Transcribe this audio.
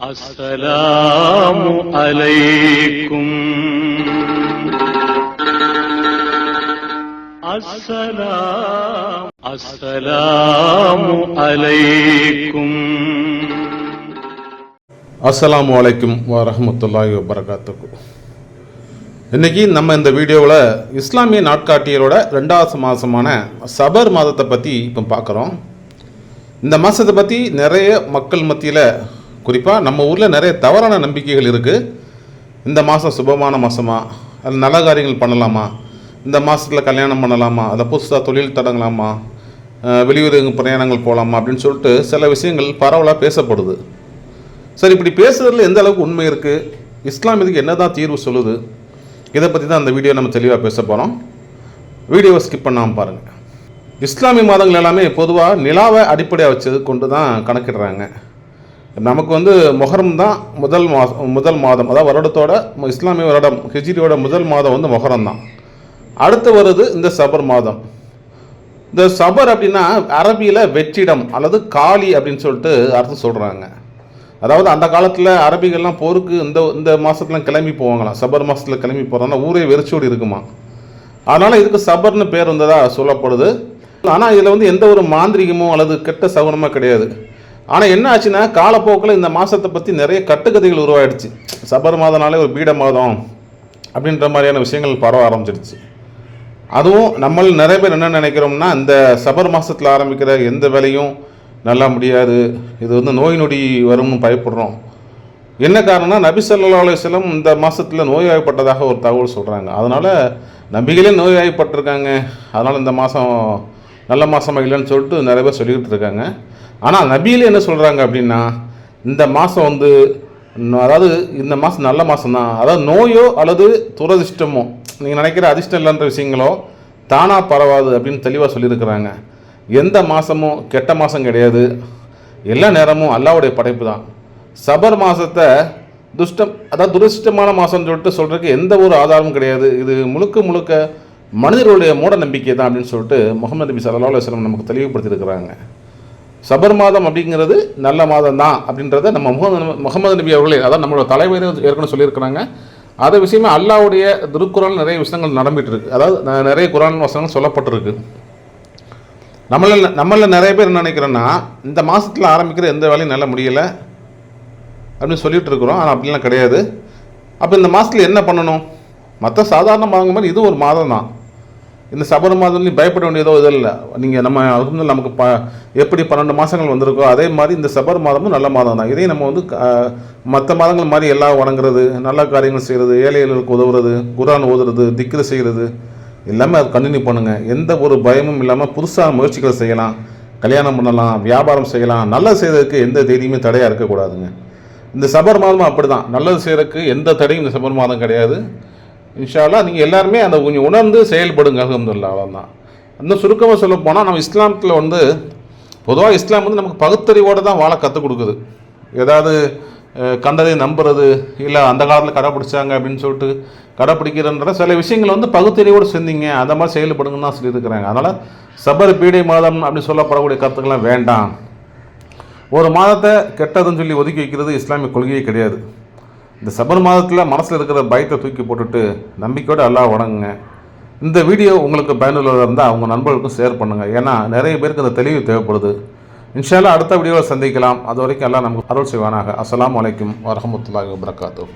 அஸ்ஸலாமு அலைக்கும். அஸ்ஸலாமு அலைக்கும். அஸ்ஸலாமு அலைக்கும் வரஹ்மத்துல்லாஹி வபரகாத்துஹு. இன்றைக்கி நம்ம இந்த வீடியோவில் இஸ்லாமிய நாட்காட்டியலோட 2வது மாதமான சபர் மாதத்தை பற்றி இப்போ பார்க்குறோம். இந்த மாதத்தை பற்றி நிறைய மக்கள் மத்தியில், குறிப்பாக நம்ம ஊரில் நிறைய தவறான நம்பிக்கைகள் இருக்குது. இந்த மாதம் சுபமான மாதமா, அது நல்ல காரியங்கள் பண்ணலாமா, இந்த மாதத்தில் கல்யாணம் பண்ணலாமா, அதை புதுசாக தொழில் தொடங்கலாமா, வெளியூர் பிரயாணங்கள் போகலாமா அப்படின்னு சொல்லிட்டு சில விஷயங்கள் பரவலாக பேசப்படுது. சரி, இப்படி பேசுகிறதுல எந்த அளவுக்கு உண்மை இருக்குது, இஸ்லாம் இதுக்கு என்ன தான் தீர்வு சொல்லுது, இதை பற்றி தான் அந்த வீடியோ நம்ம தெளிவாக பேச போகிறோம். வீடியோவை ஸ்கிப் பண்ணாமல் பாருங்கள். இஸ்லாமிய மாதங்கள் எல்லாமே பொதுவாக நிலாவை அடிப்படையாக வச்சது கொண்டு தான் கணக்கிடுறாங்க. நமக்கு மொஹரம் தான் முதல் மாதம், அதாவது வருடத்தோட இஸ்லாமிய வருடம் ஹிஜ்ரியோட முதல் மாதம் மொஹரம் தான். அடுத்து வருது இந்த சபர் மாதம். இந்த சபர் அப்படின்னா அரபியில் வெற்றிடம் அல்லது காளி அப்படின்னு சொல்லிட்டு அர்த்தம் சொல்கிறாங்க. அதாவது அந்த காலத்தில் அரபிகள்லாம் போருக்கு இந்த மாதத்துலாம் கிளம்பி போவாங்களாம். சபர் மாதத்தில் கிளம்பி போகிறாங்கன்னா ஊரே வெறிச்சோடி இருக்குமா. அதனால் இதுக்கு சபர்னு பேர் வந்ததாக சொல்லப்படுது. ஆனால் இதில் எந்த ஒரு மாந்திரிகமோ அல்லது கெட்ட சகுனமோ கிடையாது. ஆனால் என்ன ஆச்சுன்னா, காலப்போக்கில் இந்த மாதத்தை பற்றி நிறைய கட்டுக்கதைகள் உருவாயிடுச்சு. சபர் மாதம்னாலே ஒரு பீட மாதம் அப்படின்ற மாதிரியான விஷயங்கள் பரவ ஆரம்பிச்சிடுச்சு. அதுவும் நம்மள நிறைய பேர் என்ன நினைக்கிறோம்னா, இந்த சபர் மாதத்தில் ஆரம்பிக்கிற எந்த வேலையும் நல்லா முடியாது, இது நோய் நொடி வரும்னு பயப்படுறோம். என்ன காரணம்னா, நபி ஸல்லல்லாஹு அலைஹி வஸல்லம் இந்த மாதத்தில் நோய்வாய்ப்பட்டதாக ஒரு தகவல் சொல்கிறாங்க. அதனால் நபிகளே நோய்வாய்ப்பட்டிருக்காங்க, அதனால் இந்த மாதம் நல்ல மாதமாக இல்லைன்னு சொல்லிட்டு நிறைய பேர் சொல்லிக்கிட்டு இருக்காங்க. ஆனால் நபியிலே என்ன சொல்கிறாங்க அப்படின்னா, இந்த மாதம் அதாவது இந்த மாதம் நல்ல மாதம் தான். அதாவது நோயோ அல்லது துரதிர்ஷ்டமோ, நீங்கள் நினைக்கிற அதிர்ஷ்டம் இல்லைன்ற விஷயங்களோ தானாக பரவாது அப்படின்னு தெளிவாக சொல்லியிருக்கிறாங்க. எந்த மாதமும் கெட்ட மாதம் கிடையாது, எல்லா நேரமும் அல்லாஹ்வுடைய படைப்பு தான். சபர் மாதத்தை அதாவது துரதிர்ஷ்டமான மாதம்னு சொல்லிட்டு சொல்கிறதுக்கு எந்த ஒரு ஆதாரமும் கிடையாது. இது முழுக்க மனிதர்களுடைய மூட நம்பிக்கை தான் அப்படின்னு சொல்லிட்டு முஹம்மது நபி ஸல்லல்லாஹு அலைஹி வஸல்லம் நமக்கு தெளிவுபடுத்தியிருக்கிறாங்க. சபர் மாதம் அப்படிங்கிறது நல்ல மாதம் தான் அப்படின்றத நம்ம முஹம்மது நபி அவர்களே, அதாவது நம்மளோட தலைவரே ஏற்கனவே சொல்லியிருக்கிறாங்க. அதே விஷயமே அல்லாஹ்வுடைய திருக்குறான் நிறைய விஷயங்கள் நடந்துட்டு இருக்கு. அதாவது நிறைய குரான் வசனங்கள் சொல்லப்பட்டிருக்கு. நம்மள நிறைய பேர் என்ன நினைக்கிறோன்னா, இந்த மாதத்தில் ஆரம்பிக்கிற எந்த வேலையும் நல்ல முடியலை அப்படின்னு சொல்லிட்டு இருக்கிறோம். ஆனால் அப்படிலாம் கிடையாது. அப்போ இந்த மாதத்தில் என்ன பண்ணணும்? மற்ற சாதாரண மாதங்கள் மாதிரி இது ஒரு மாதம் தான். இந்த சபர் மாதம் பயப்பட வேண்டியதோ இது இல்லை. நீங்கள் நமக்கு எப்படி 12 மாதங்கள் வந்திருக்கோ அதே மாதிரி இந்த சபர் மாதமும் நல்ல மாதம் தான். இதையும் நம்ம மற்ற மாதங்கள் மாதிரி எல்லாம் வணங்குறது, நல்ல காரியங்கள் செய்கிறது, ஏழைகளுக்கு உதவுறது, குர்ஆன் ஓதுறது, திக்ரு செய்கிறது, எல்லாமே அது கண்டினியூ பண்ணுங்கள். எந்த ஒரு பயமும் இல்லாமல் புதுசாக முயற்சிகளை செய்யலாம், கல்யாணம் பண்ணலாம், வியாபாரம் செய்யலாம். நல்லது செய்கிறதுக்கு எந்த தேதியுமே தடையாக இருக்கக்கூடாதுங்க. இந்த சபர் மாதமும் அப்படி தான். நல்லது செய்கிறதுக்கு எந்த தடையும் இந்த சபர் மாதம் கிடையாது. இன்ஷா அல்லாஹ் நீங்கள் எல்லாருமே அந்த கொஞ்சம் உணர்ந்து செயல்படுங்க. அல்ஹம்துலில்லாஹ். அவ்வளோதான். இன்னும் சுருக்கமாக சொல்ல போனால், நம்ம இஸ்லாமத்தில் பொதுவாக இஸ்லாம் நமக்கு பகுத்தறிவோடு தான் வாழ கற்றுக் கொடுக்குது. ஏதாவது கண்டதை நம்புறது, இல்லை அந்த காலத்தில் கடைப்பிடிச்சாங்க அப்படின்னு சொல்லிட்டு கடைப்பிடிக்கிறன்ற சில விஷயங்கள் பகுத்தறிவோடு செஞ்சீங்க, அந்த மாதிரி செயல்படுங்கன்னு தான் சொல்லியிருக்கிறாங்க. அதனால் சபர் பீடை மாதம் அப்படின்னு சொல்லப்படக்கூடிய கருத்துக்கெல்லாம் வேண்டாம். ஒரு மாதத்தை கெட்டதுன்னு சொல்லி ஒதுக்கி வைக்கிறது இஸ்லாமிய கொள்கையே கிடையாது. இந்த சபர் மாதத்தில் மனசில் இருக்கிற பயத்தை தூக்கி போட்டுட்டு நம்பிக்கையோடு அல்லாஹ் வணங்குங்க. இந்த வீடியோ உங்களுக்கு பயனுள்ளதாக இருந்தால் அவங்க நண்பர்களுக்கும் ஷேர் பண்ணுங்கள். ஏன்னா நிறைய பேருக்கு அந்த தெளிவு தேவைப்படுது. இன்ஷா அல்லாஹ் அடுத்த வீடியோவில் சந்திக்கலாம். அது வரைக்கும் அல்லாஹ் நமக்கு அருள் செய்வானாக. அஸ்ஸலாமு அலைக்கும் வரஹ்மத்துல்லாஹி வபரகாத்துஹு.